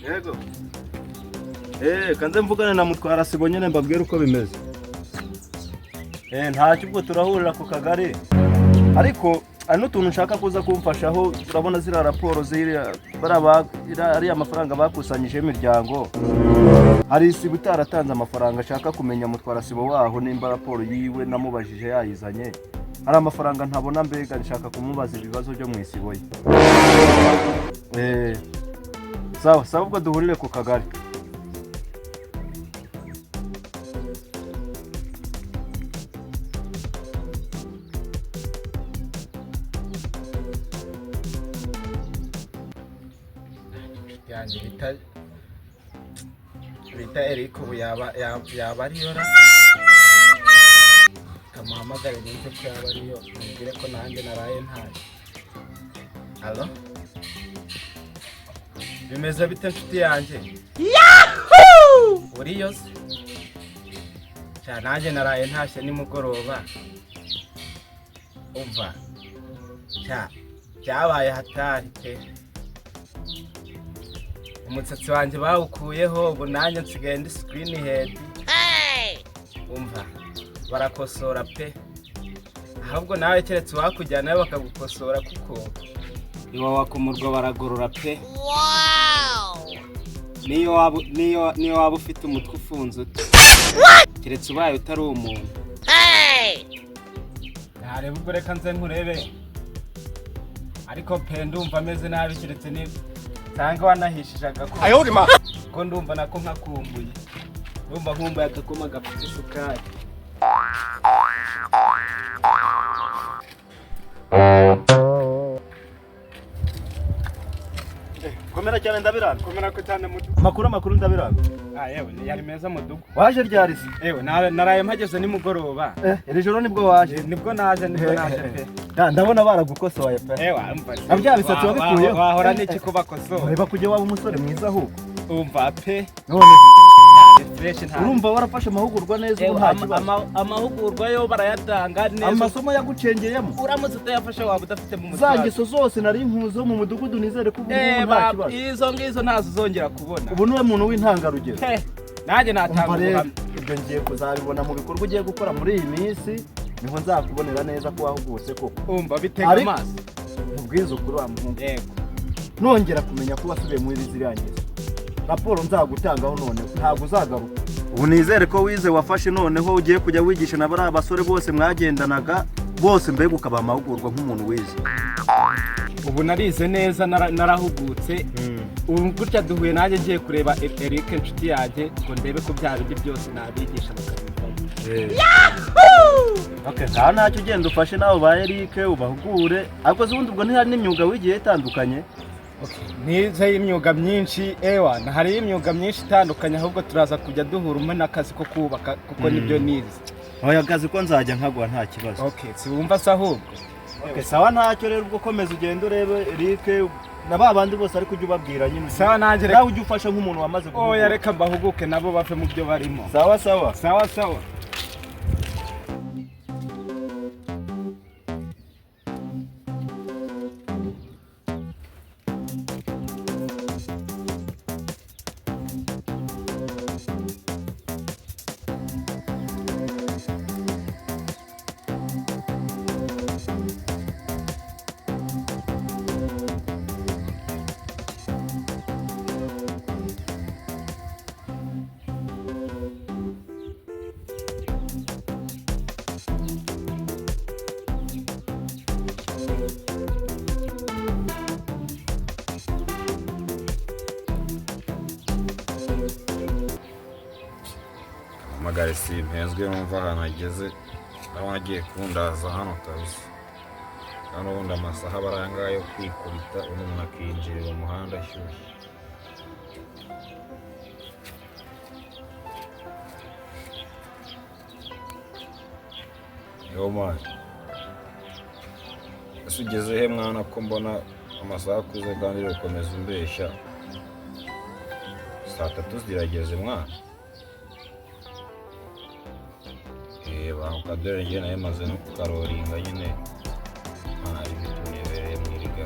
Yego. Kanze mvugane na mutwara sibo nyene mbabwira uko bimeze. Ntacyo ubwo turahurira ku kagari. Ariko ari n'utuntu nshaka kuza kumfashaho, turabona zira raporo ari amafaranga bakusanyije imiryango. Hari isibo itaratanze amafaranga, ashaka kumenya mutwara sibo waho nimba raporo yiwe namubajije yayizanye. Hari amafaranga ntabona, mbega nshaka kumubaza ibibazo byo mu isibo ye. Sawa ubwo duhurire ku kagari. yanjye bita Eric ubu yaba ariyo ra kamuhamagare ninde ko yaba ariyo mubwire ko nanjye naraye ntaye. Allo, bimeze bite nshuti yanjye? Yahoo! Uriyo se? Cya nanjye naraye ntashye nimugoroba. Umva byabaye hatari pe. Umusatsi wanjye bawukuyeho, ubu nanjye nsigaye ndi screen head. Umva barakosora pe, ahubwo nawe keretse wakujyana nawe bakagukosora kuko iwawa ku murwa baragorora pe. Niyo waba ufite umutwe ufunze ute, keretse ubaye utari umuntu. Nareba ubwo reka nze nkurebe, ariko pe ndumva ameze nabi keretse ni Tanga wanahishije agakoma. Ayolima. Ko ndumva nako nkakumbuye. Ndumva nkumbuye agakoma gafite isukari. Komera cyane ndabirambiwe. Komera ko cyane mudu. Makuru ndabirambiwe. Yewe yari meza mudugu. Waje ryari se? Yewe naraye mpageze nimugoroba. Iri joro nibwo waje. Nibwo naje pe. Ndabona baragukosoye pe. Yewe umva. Abya bisatsi wabikuyeho. Wahora n'iki kubakosoye. Reba kujye waba umusore mwiza ahubwo. Umva pe. None urumva warafashe amahugurwa neza ubu nta kibazo. Amahugurwa yo barayatanga neza. Amasomo yagucengeyemo. Uramutse utayafashe waba udafite mu mutwe. Zangiso zose nari impuzo mu mudugudu nizere ko ubu nta kibazo. Izo ngizo ntazo uzongera kubona. Ubu niwe muntu w'intangarugero. Nanjye natanga ibyo ngiye kuzabibona mu bikorwa ugiye gukora muri iyi minsi, niho nzakubonera neza ko wahugutse koko. Umva bitega amaso. Mubwiza ukuri wa muhungu. Yego. Nongera kumenya ko wasubiye muri ziriyangiza. Raporo nzagutangaho none ntabwo uzagaruka. Ubu nizere ko wize wafashe noneho ugiye kujya wigisha na bari abasore bose mwagendanaga bose mbega ukaba amahugurwa nk'umuntu wize. Ubu narize neza narahugutse. Ubu gutya duhuye nanjye ngiye kureba Eric inshuti yanjye ngo ndebe ko bya bindi byose nabigisha bakabifata. Okay, ntacyo ugenda ufashe nawe ba Eric ubahugure. Ariko zubundi ubwo ntihari n'imyuga wigiye itandukanye. Nize imyuga myinshi hari imyuga myinshi itandukanye, ahubwo turaza kujya duhura umwe n'akazi ko kubaka kuko nibyo nize. Oya akazi ko nzajya nkagwa nta kibazo. Okay, si wumva se ahubwo. Okay, sawa ntacyo rero ubwo komeza ugenda urebe Eric na babandi bose ariko ujye ubabwira nyine. Sawa nanjye nawe ujye ufasha nk'umuntu wamaze guhuguka. Oya reka mbahuguke nabo bave mu byo barimo. Sawa. Magari simpenzwe numva ahantu ageze, aho agiye kundaza hano kabisa. Hano ubundi amasaha baranga yo kwikubita umuntu akinjirira umuhanda ashyushye. Yo man, ese ugeze he mwana ko mbona amasaha akuze kandi ukomeza umbeshya? Saa 3 zirageze mwana. Ukadore njye nayo maze no kukaroringa nyine ibintu nibereye mwiriga.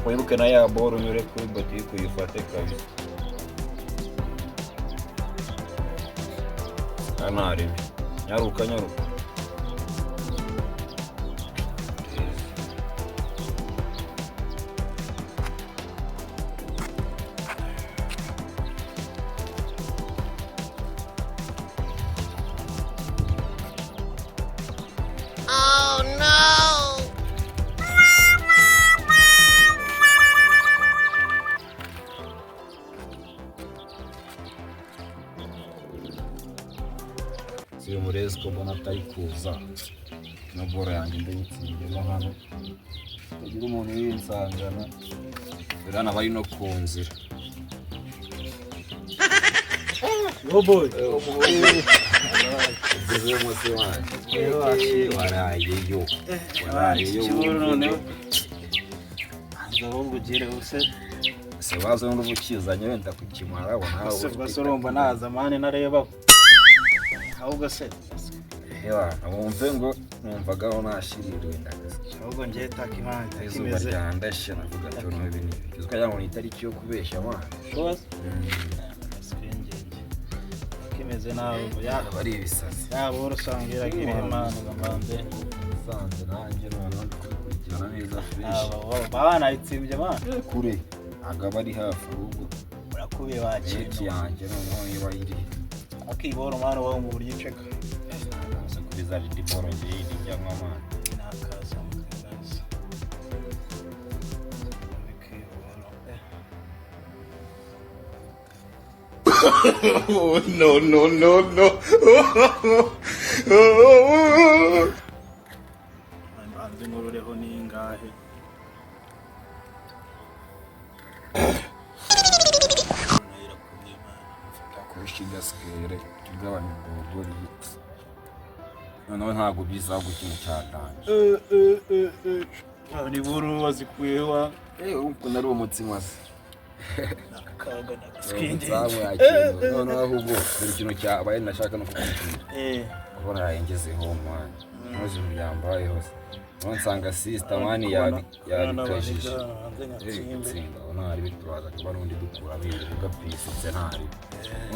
wibuke na ya boro unyure kuri botike uyifate kabisa. Anari nyaruka. Siyo murezi ko mbona atari kuza na boro yanjye ndayitsindira hano kugira umuntu yinsangana birana bari no ku nzira. boy Ugeze munsi wanjye warayeyo noneho ndabona ugire use se bazo n'ubukizanye wenda kukimara abona use basoromba naza mane nareba ahubwo se hewa abumve ngo numvagaho nashiririwe ndagaze ahubwo ngiye taka imana izuba ryandashe navuga cyo no ibintu bizwa yango itariki yo kubeshya amana shows kimeze nawe yaba bari ibisazi yaba urusangira girema banze sanze nanjye none kugirana neza fresh bana itsibye bana kure agaba ari hafi ahubwo urakubiye bakije yanjye noneho niba iri akiboro mwana wawe mu buryo ceka se kuri za diporo ngiye njyamo amana nakaza mukaza no. banze ngurureho ningahe kurushiga skere tugabanya ubugori noneho ntabwo biza gukina cyatanje ni buru wazikuyewa urumva nari umutsima se kaga noneho ahubwo buri kintu cyabaye nashaka no kukubwira kubona yarengezeho umwanya ntuzi byambaye hose nsanga sister mani yabikajije gutsinda ntari bitwaza kuba n'undi dukura bindi ugapisitse ntari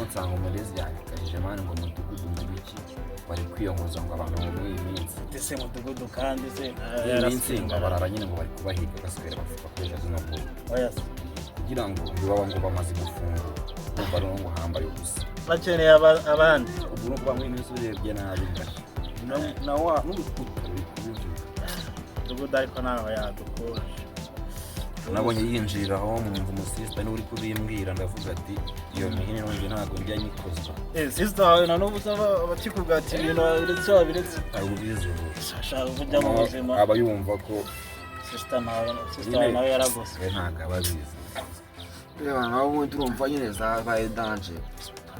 nsanga umurezi yabikajije mani ngo mudugudu mubiki bari kwiyongoza ngo abantu mu minsi ese mudugudu kandi se yaratsinda barara nyine ngo bari kubahiga gasubira bakoresha zino mvugo kugira ngo bibaba ngo bamaze gufungura numva rero ngo hambaye ubusa bakeneye abandi ubwo no kuba mwene urebye nabi na wa mudugudu ariko nawe yadukura nabonye yinjira aho mwumva umusista niwe uri kubimbwira ndavuga ati iyo mihini nonge ntabwo njya nyikozwa sister wawe na n'ubu bakikubwatira ibintu babiretse ntabwo bizi ubu ashaka kujya mu buzima aba yumva ko sister nawe yaragose ntabwo aba abizi reba nawe ubundi urumva nyine zabaye danje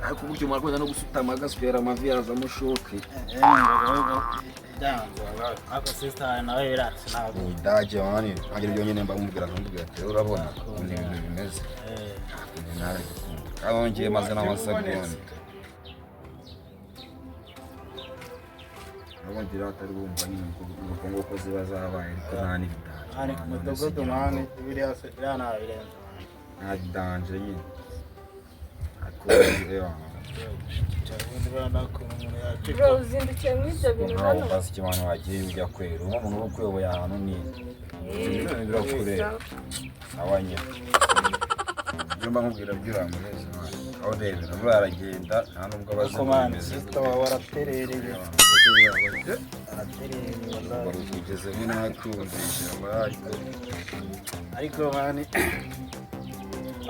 ariko uburyo mwarwenda no gusutama agaswera amavi yazamo shoke ako sister nawe biratse ntabwo idage wani ntagira ibyo nyine mbamubwira ati urabona ni ibintu bimeze abongeye maze n'amasabuni abongera atari bumva nyine uko nguko ziba zabaye ariko nta n'ibidanje ari ku mudogodo mani ibiri hasi yana birenze nta danje nyine akoze bro uzindukiye muri ibyo bintu hano basi kimana wagiye ujya kwera umuntu wo kweyoboye ahantu ni birakureba abanye byumba nkubwira byuramureze aho rebera muri aragenda nta nubwo bazimeze waraterereye bari kugeze n'akumvisha ariko mani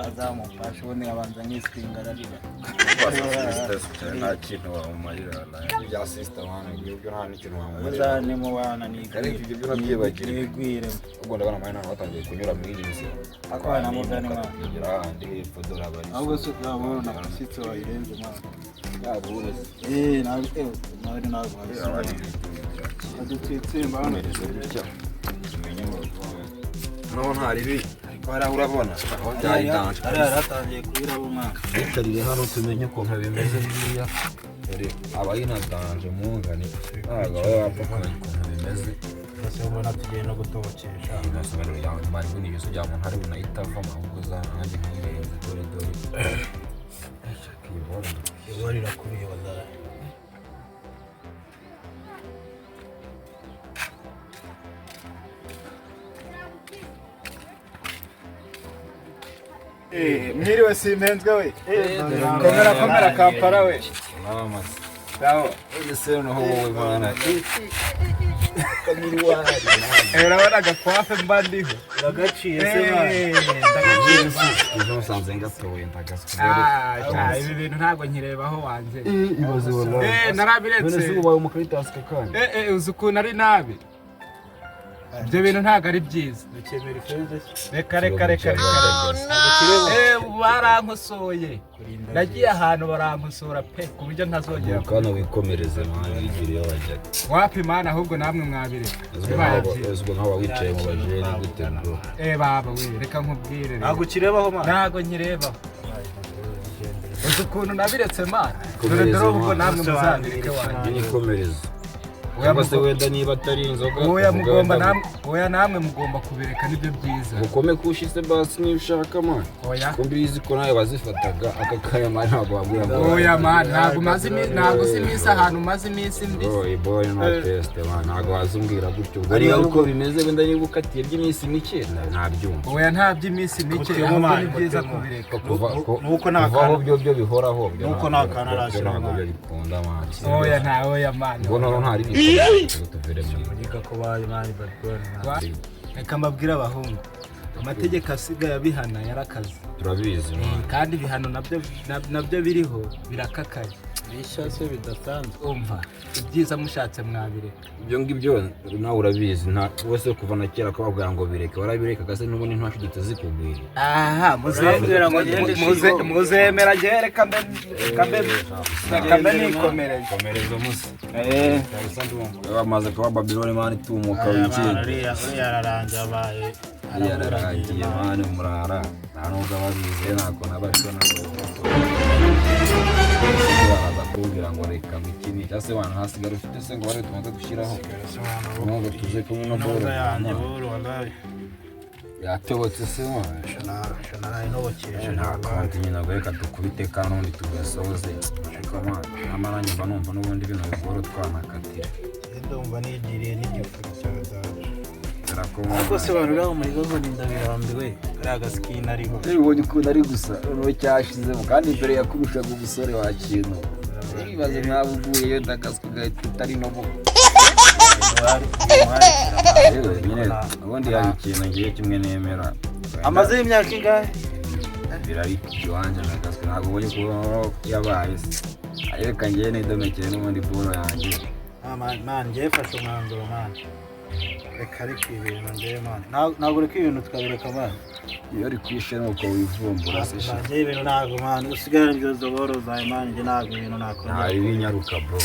azamufasha ubundi abanza nk'iswinga ararira nta kintu wamumarira bya sister mwana ibyo nta n'ikintu wamumarira uzane mu bana ni ibyo byo nabyibagire ubwo ndabona amahina batangiye kunyura muri iyi nzira akwana mugani mwana kugira ahandi hepfo dore abari ahubwo se urabona pasitse wayirenze mwana yabure nawe ntabwo adutwitsimba hano naho ntaribi bara urabona aho byari danje yaratangiye kuyiraba umwana itarire hano tumenye ukuntu bimeze biriya dore abayina danje mungane ntabwo baba bapfa kumenya ukuntu bimeze bose ubona tugiye no gutokesha Nasobanura yawe mari buni yesu bya muntu hari unayitava ahubwo za nanjye nkirenze dore ibora irakubiye bazara mwiriwe simpenzwe we komera kampala we sawa ese noho wowe mwana urabona agakwafe mba ndiho uragaciye se mwana ejo musanze ngatoye ndagasukura ibi bintu ntabwo nkirebaho wanjye ibaze wallahi narabiretse none ubaye umukarita kandi uzi ukuntu ari nabi ibyo bintu ntabwo ari byiza dukemera ifeze reka barankosoye nagiye ahantu barankosora pe ku buryo ntazongera kana wikomereze mwana wigiriye wajya wapi mana ahubwo namwe mwabire uzwo nkaho wicaye mu bajeni gute bro baba we reka nkubwire ntabwo ukirebaho mana ntabwo nkirebaho uzi ukuntu nabiretse mana dore ubwo namwe muzabireke wanjye nikomereze cyangwa se wenda niba atari inzoga oya namwe mugomba kubireka nibyo byiza ukome kushise basi niba ushaka mwana ko mbizi ko nawe bazifataga aka kaya mwana ntabwo wabwira ngo oya mwana ntabwo si iminsi ahantu umaze iminsi mbi boy no test mwana ntabwo wazumbwira gutyo ubwo uko bimeze wenda niba ukatiye by'iminsi mike ntabyumva oya nta by'iminsi mike ahubwo ni byiza kubireka nuko nta byo bihoraho nuko nta kana arashira ntabwo bikunda mwana oya mwana ngo none ntari Reka ko bayi mani badwana. Reka mbabwira abahungu. Amategeko asigaye abihana yarakaze. Turabizi kandi ibihano nabyo biriho birakakaye. Bishatse bidasanzwe. Umva ibyiza mushatse mwabireka. Ibyo ngibyo nawe urabizi nta wese kuva na kera ko babwira ngo bireke warabireka gase n'ubundi ntashidite zikubwira. Aha muzemera nge reka mbe nikomereze. Komereza musi. Bamaze kuba Babylon mani tumuka w'ikindi. Yararangiye abaye. Yararangiye mani murara. Ntanubwo ababize nako nabariko bakubwira ngo reka mikini cyase wana hasigara ufite se ngo bare tumaze gushiraho nubwo tuze kumwe no boro yanjye boro wallahi yatobotse se wana shana inobokesha nta konti nyina ngo reka dukubite kandi tugasoze ariko amaranye mba numva n'ubundi bino bigoro twanakatira ndumva nigiriye n'igifu cy'abadaje ariko se barura muri gogo ndabirambiwe kari agaskina ariho ubonye ukuntu ari gusa no cyashizemo kandi imbere yakubishaga umusore wa kintu ibibazo mwabuguyeyo ndakaswe gahita utari no buko ubundi hari ikintu ngiye kimwe nemera amaze y'imyaka ingahe birari kiwanja ndakaswe ntabwo ubonye ko yabaye se areka ngiye nidomekeye n'ubundi boro yanjye man ngiye fashe umwanzuro man reka ariko ibintu ngiye man ntabwo reka ibintu tukabireka man iyo ari kwishe nuko wivumbura se sha ngiye ibintu ntabwo man usigara ibyo zoboro za man ngiye ntabwo ibintu nakora nta binyaruka bro